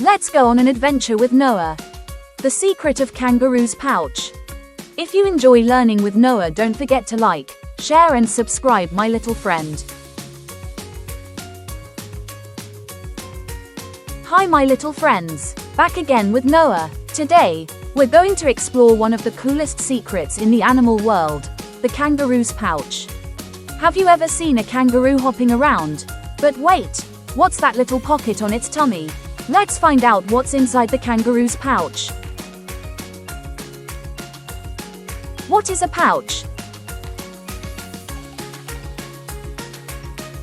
Let's go on an adventure with Noah. The secret of Kangaroo's pouch. If you enjoy learning with Noah, don't forget to like, share and subscribe, my little friend. Hi my little friends, back again with Noah. Today, we're going to explore one of the coolest secrets in the animal world, the kangaroo's pouch. Have you ever seen a kangaroo hopping around? But wait, what's that little pocket on its tummy? Let's find out what's inside the kangaroo's pouch. What is a pouch?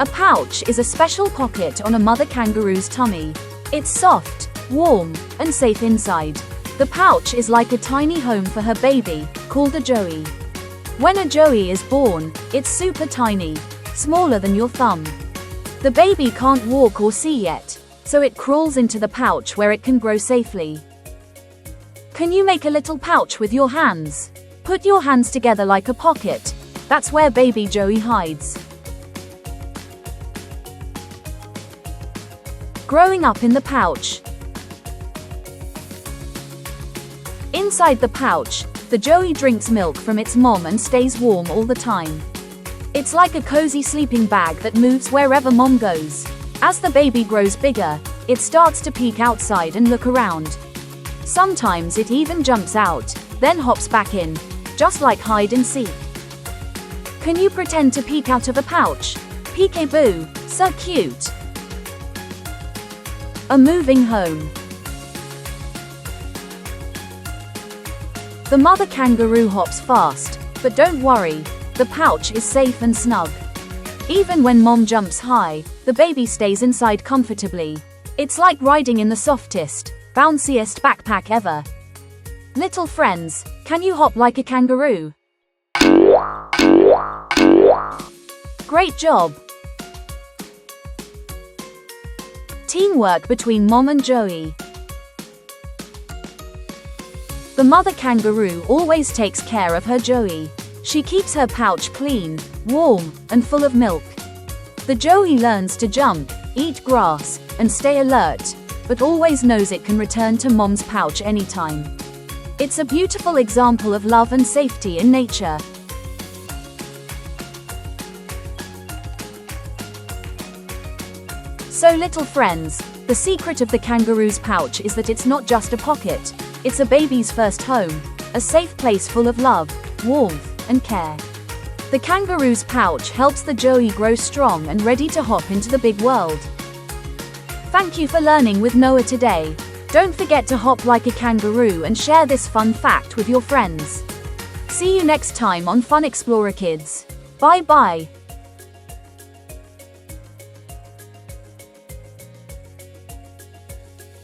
A pouch is a special pocket on a mother kangaroo's tummy. It's soft, warm, and safe inside. The pouch is like a tiny home for her baby, called a joey. When a joey is born, it's super tiny, smaller than your thumb. The baby can't walk or see yet, so it crawls into the pouch where it can grow safely. Can you make a little pouch with your hands? Put your hands together like a pocket. That's where baby joey hides. Growing up in the pouch. Inside the pouch, the joey drinks milk from its mom and stays warm all the time. It's like a cozy sleeping bag that moves wherever mom goes. As the baby grows bigger, it starts to peek outside and look around. Sometimes it even jumps out, then hops back in, just like hide and seek. Can you pretend to peek out of a pouch? Peekaboo, so cute. A moving home. The mother kangaroo hops fast, but don't worry, the pouch is safe and snug. Even when mom jumps high, the baby stays inside comfortably. It's like riding in the softest, bounciest backpack ever. Little friends, can you hop like a kangaroo? Great job! Teamwork between mom and joey. The mother kangaroo always takes care of her joey. She keeps her pouch clean, warm, and full of milk. The joey learns to jump, eat grass, and stay alert, but always knows it can return to mom's pouch anytime. It's a beautiful example of love and safety in nature. So little friends, the secret of the kangaroo's pouch is that it's not just a pocket, it's a baby's first home, a safe place full of love, warmth, and care. The kangaroo's pouch helps the joey grow strong and ready to hop into the big world. Thank you for learning with Noah today. Don't forget to hop like a kangaroo and share this fun fact with your friends. See you next time on Fun Explorer Kids. Bye bye.